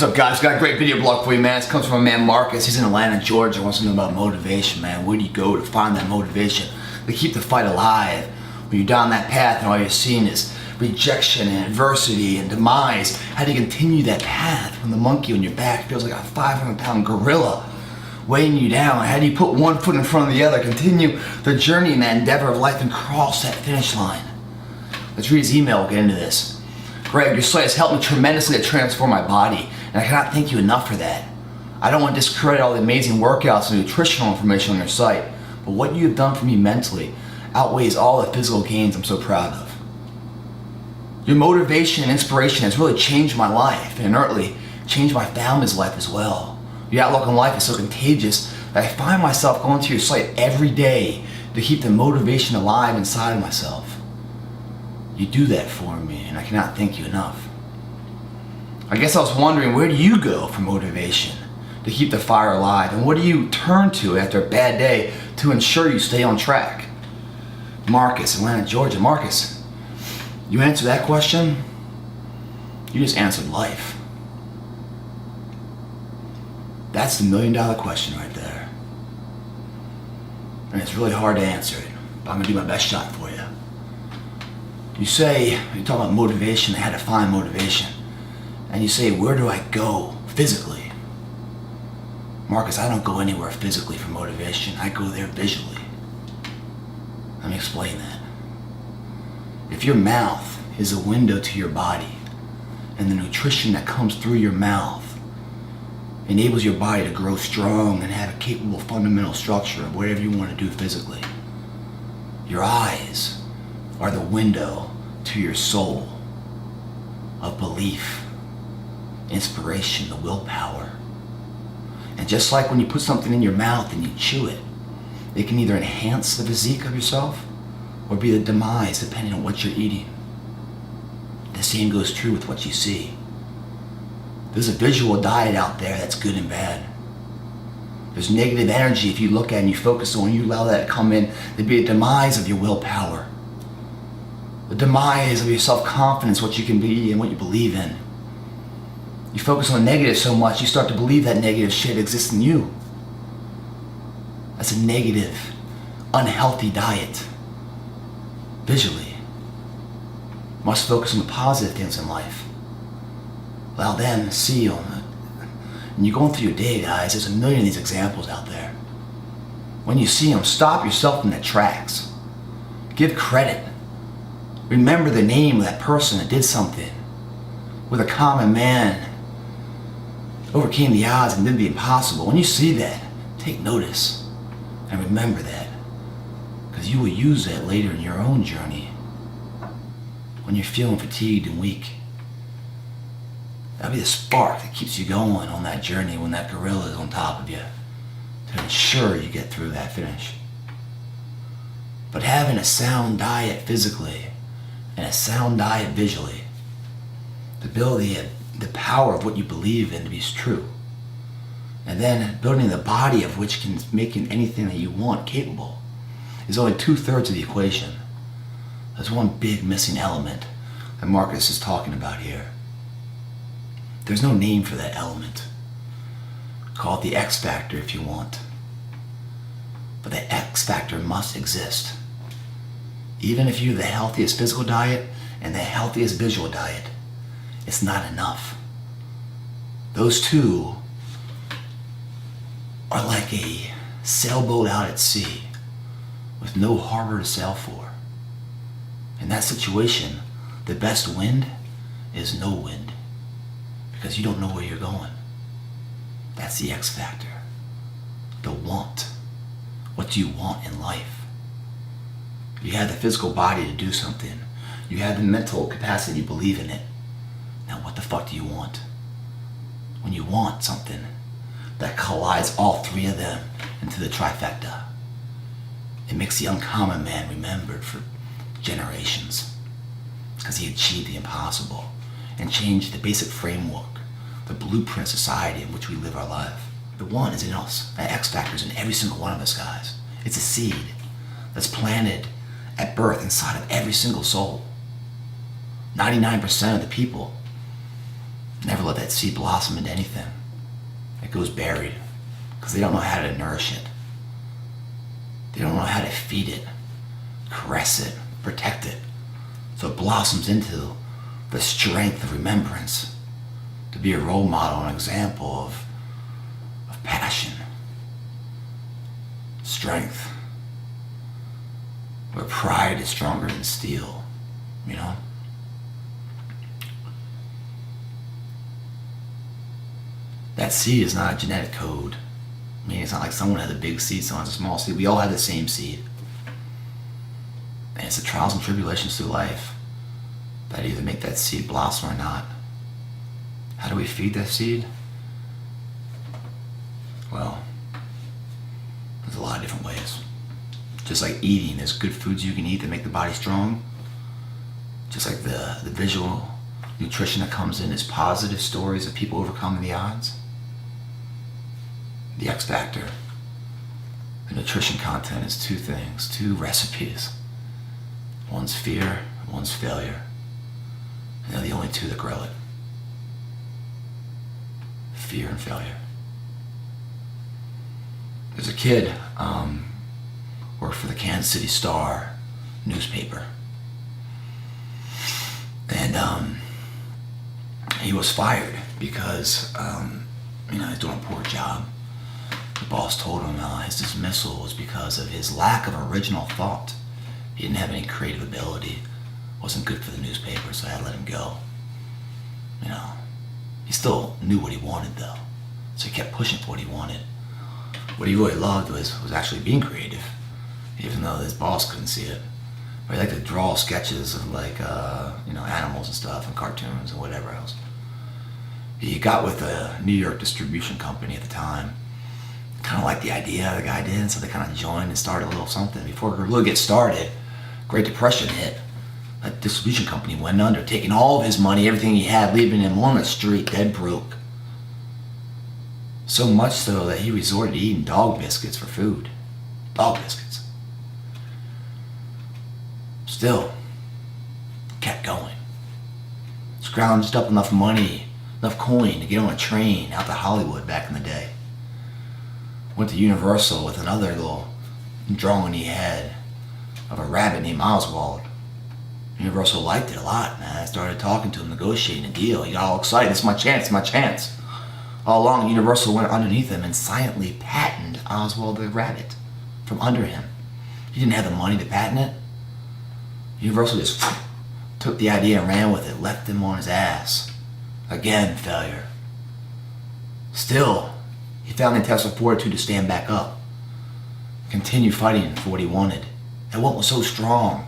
What's up, guys? Got a great video blog for you, man. This comes from my man Marcus. He's in Atlanta, Georgia. Wants to know about motivation, man. Where do you go to find that motivation to keep the fight alive when you're down that path and all you're seeing is rejection and adversity and demise? How do you continue that path when the monkey on your back feels like a 500-pound gorilla weighing you down? How do you put one foot in front of the other, continue the journey in that endeavor of life and cross that finish line? Let's read his email. We'll get into this. Greg, your site has helped me tremendously to transform my body, and I cannot thank you enough for that. I don't want to discredit all the amazing workouts and nutritional information on your site, but what you have done for me mentally outweighs all the physical gains I'm so proud of. Your motivation and inspiration has really changed my life, and inertly changed my family's life as well. Your outlook on life is so contagious that I find myself going to your site every day to keep the motivation alive inside of myself. You do that for me, and I cannot thank you enough. I guess I was wondering, where do you go for motivation to keep the fire alive? And what do you turn to after a bad day to ensure you stay on track? Marcus, Atlanta, Georgia. Marcus, you answer that question, you just answered life. That's the $1,000,000 question right there. And it's really hard to answer it, but I'm gonna do my best shot for you. You say, you talk about motivation, how to find motivation. And you say, where do I go physically? Marcus, I don't go anywhere physically for motivation. I go there visually. Let me explain that. If your mouth is a window to your body, and the nutrition that comes through your mouth enables your body to grow strong and have a capable fundamental structure of whatever you want to do physically, your eyes are the window to your soul of belief, inspiration, the willpower. And just like when you put something in your mouth and you chew it, it can either enhance the physique of yourself or be the demise depending on what you're eating. The same goes true with what you see. There's a visual diet out there that's good and bad. There's negative energy if you look at it and you focus on, you allow that to come in, there'd be a demise of your willpower. The demise of your self-confidence, what you can be and what you believe in. You focus on the negative so much, you start to believe that negative shit exists in you. That's a negative, unhealthy diet. Visually. You must focus on the positive things in life. Allow them to see you. And you're going through your day, guys, there's a million of these examples out there. When you see them, stop yourself in their tracks. Give credit. Remember the name of that person that did something with a common man, overcame the odds and did the impossible. When you see that, take notice and remember that, because you will use that later in your own journey when you're feeling fatigued and weak. That'll be the spark that keeps you going on that journey when that gorilla is on top of you to ensure you get through that finish. But having a sound diet physically and a sound diet visually, the ability, the power of what you believe in to be true, and then building the body of which can make anything that you want capable, is only 2/3 of the equation. There's one big missing element that Marcus is talking about here. There's no name for that element. Call it the X factor if you want. But the X factor must exist. Even if you have the healthiest physical diet and the healthiest visual diet, it's not enough. Those two are like a sailboat out at sea with no harbor to sail for. In that situation, The best wind is no wind, because you don't know where you're going. That's the X factor. The want. What do you want in life? You have the physical body to do something. You have the mental capacity to believe in it. Now what the fuck do you want? When you want something that collides all three of them into the trifecta, it makes the uncommon man remembered for generations, because he achieved the impossible and changed the basic framework, the blueprint society in which we live our life. The one is in us. That X factor is in every single one of us, guys. It's a seed that's planted at birth inside of every single soul. 99% of the people never let that seed blossom into anything. It goes buried because they don't know how to nourish it. They don't know how to feed it, caress it, protect it, so it blossoms into the strength of remembrance, to be a role model, an example of passion, strength, where pride is stronger than steel, you know? That seed is not a genetic code. I mean, it's not like someone has a big seed, someone has a small seed. We all have the same seed. And it's the trials and tribulations through life that either make that seed blossom or not. How do we feed that seed? Well, there's a lot of different ways. Just like eating, there's good foods you can eat that make the body strong. Just like the visual nutrition that comes in is positive stories of people overcoming the odds. The X factor, the nutrition content is two things, two recipes. One's fear, one's failure. And they're the only two that grow it. Fear and failure. There's a kid, worked for the Kansas City Star newspaper. And he was fired because, he's doing a poor job. The boss told him his dismissal was because of his lack of original thought. He didn't have any creative ability. Wasn't good for the newspaper, so I had to let him go. He still knew what he wanted though. So he kept pushing for what he wanted. What he really loved was actually being creative, even though his boss couldn't see it. But he liked to draw sketches of animals and stuff and cartoons and whatever else. He got with a New York distribution company at the time. Kind of liked the idea the guy did, so they kind of joined and started a little something. Before it could really get started, Great Depression hit. That distribution company went under, taking all of his money, everything he had, leaving him on the street, dead broke. So much so that he resorted to eating dog biscuits for food. Dog biscuits. Still, kept going. Scrounged up enough money, enough coin to get on a train out to Hollywood back in the day. Went to Universal with another little drawing he had of a rabbit named Oswald. Universal liked it a lot, man. I started talking to him, negotiating a deal. He got all excited. This is my chance, my chance. All along, Universal went underneath him and silently patented Oswald the rabbit from under him. He didn't have the money to patent it. Universal just took the idea and ran with it, left him on his ass. Again, failure. Still, he found the intestinal fortitude to stand back up, continue fighting for what he wanted. And what was so strong?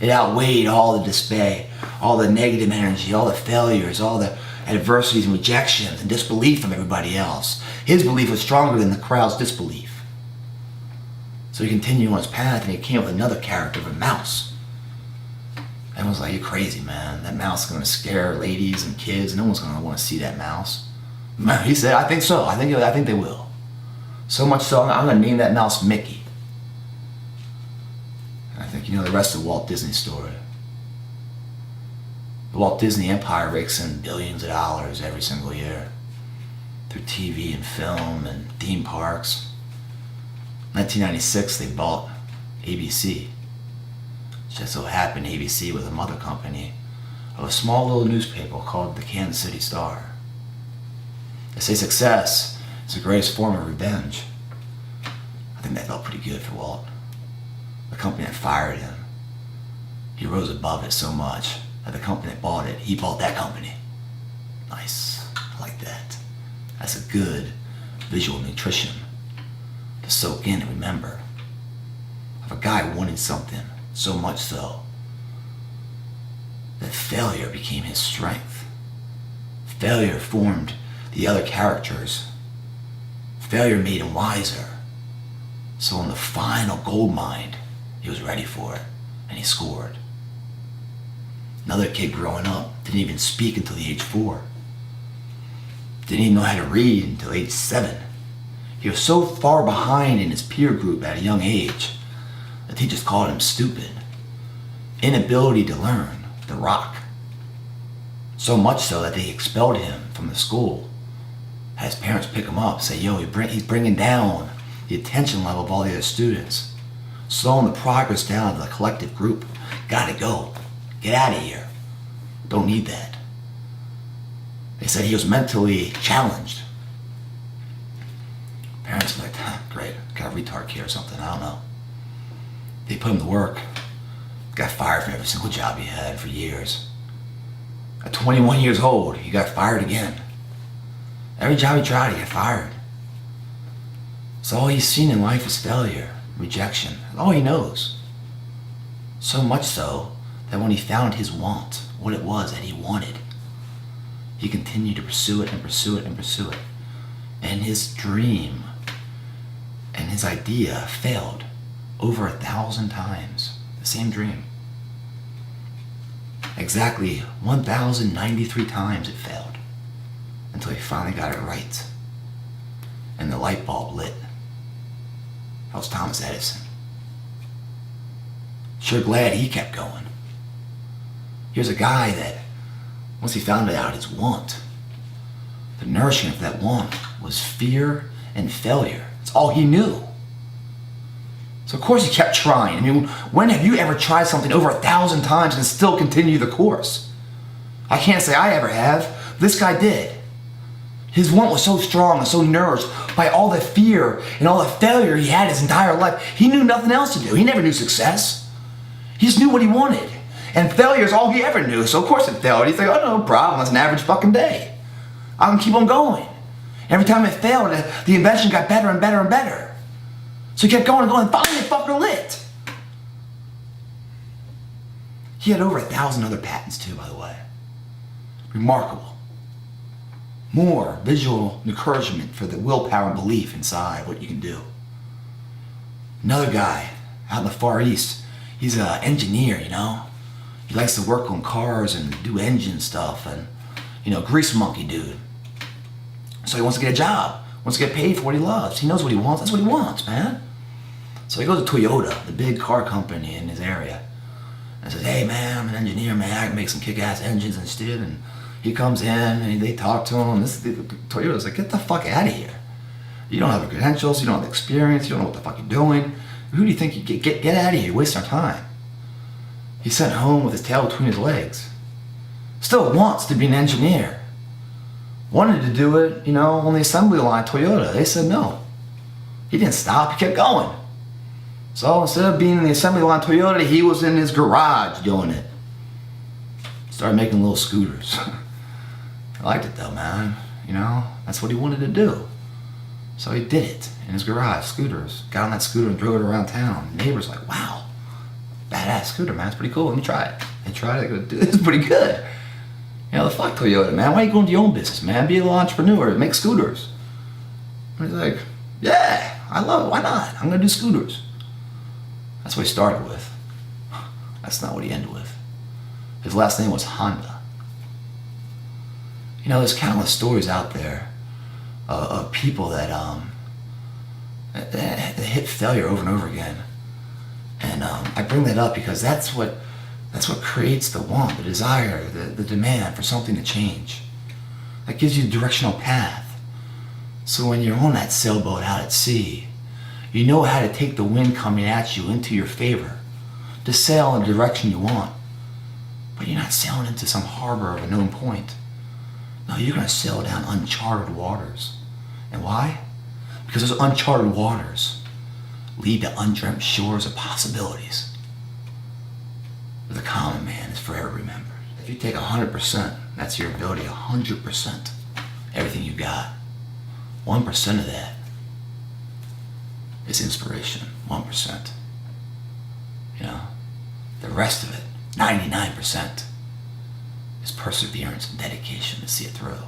It outweighed all the despair, all the negative energy, all the failures, all the adversities and rejections and disbelief from everybody else. His belief was stronger than the crowd's disbelief. So he continued on his path, and he came with another character of a mouse. Everyone was like, "You're crazy, man. That mouse is going to scare ladies and kids. No one's going to want to see that mouse." He said, "I think so. I think they will. So much so, I'm going to name that mouse Mickey." And I think you know the rest of the Walt Disney story. The Walt Disney Empire rakes in billions of dollars every single year through TV and film and theme parks. 1996, they bought ABC. It just so happened ABC was a mother company of a small little newspaper called the Kansas City Star. They say success is the greatest form of revenge. I think that felt pretty good for Walt. The company that fired him, he rose above it so much at the company that bought it. He bought that company. Nice. I like that. That's a good visual nutrition to soak in and remember. Of a guy wanting something so much so that failure became his strength. Failure formed the other characters. Failure made him wiser. So in the final gold mine, he was ready for it, and he scored. Another kid growing up didn't even speak until the age 4. Didn't even know how to read until age 7. He was so far behind in his peer group at a young age that teachers called him stupid. Inability to learn, the rock. So much so that they expelled him from the school. Had his parents pick him up, say, yo, he's bringing down the attention level of all the other students. Slowing the progress down of the collective group. Gotta go. Get out of here. Don't need that. They said he was mentally challenged. Parents were like, great, got a retard kid or something, I don't know. They put him to work. Got fired from every single job he had for years. At 21 years old, he got fired again. Every job he tried, he got fired. So all he's seen in life is failure, rejection. That's all he knows. So much so that when he found his want, what it was that he wanted, he continued to pursue it and pursue it and pursue it. And his dream and his idea failed over 1,000 times. The same dream. Exactly 1,093 times it failed until he finally got it right. And the light bulb lit. That was Thomas Edison. Sure glad he kept going. Here's a guy that, once he found out his want, the nourishment of that want was fear and failure. That's all he knew. So of course he kept trying. I mean, when have you ever tried something over 1,000 times and still continue the course? I can't say I ever have. This guy did. His want was so strong and so nourished by all the fear and all the failure he had his entire life. He knew nothing else to do. He never knew success. He just knew what he wanted. And failure is all he ever knew. So of course it failed. He's like, oh, no problem. It's an average fucking day. I can keep on going. Every time it failed, the invention got better and better and better. So he kept going and going, and finally it fucking lit. He had over 1,000 other patents too, by the way. Remarkable. More visual encouragement for the willpower and belief inside what you can do. Another guy out in the Far East, he's an engineer, you know. He likes to work on cars and do engine stuff and, you know, grease monkey dude. So he wants to get a job, wants to get paid for what he loves. He knows what he wants, that's what he wants, man. So he goes to Toyota, the big car company in his area, and says, hey man, I'm an engineer, man, I can make some kick-ass engines and shit. And he comes in and they talk to him, and Toyota's like, get the fuck out of here. You don't have the credentials, you don't have the experience, you don't know what the fuck you're doing. Who do you think you get out of here, you're wasting our time. He's sent home with his tail between his legs. Still wants to be an engineer. Wanted to do it, you know, on the assembly line, Toyota. They said no. He didn't stop, he kept going. So instead of being in the assembly line Toyota, he was in his garage doing it. Started making little scooters. I liked it though, man. You know, that's what he wanted to do. So he did it in his garage, scooters. Got on that scooter and drove it around town. Neighbors like, wow, badass scooter, man. It's pretty cool. Let me try it. They tried it. They go, dude, this is pretty good. You know, the fuck Toyota, man. Why are you going to your own business, man? Be a little entrepreneur. Make scooters. And he's like, yeah, I love it. Why not? I'm going to do scooters. That's what he started with. That's not what he ended with. His last name was Honda. You know, there's countless stories out there of people that hit failure over and over again. And I bring that up because that's what creates the want, the desire, the demand for something to change. That gives you a directional path. So when you're on that sailboat out at sea, you know how to take the wind coming at you into your favor, to sail in the direction you want. But you're not sailing into some harbor of a known point. No, you're going to sail down uncharted waters. And why? Because those uncharted waters lead to undreamt shores of possibilities. But the common man is forever remembered. If you take 100%, that's your ability, 100%, everything you got, 1% of that is inspiration, 1%. You know, the rest of it, 99%, is perseverance and dedication to see it through.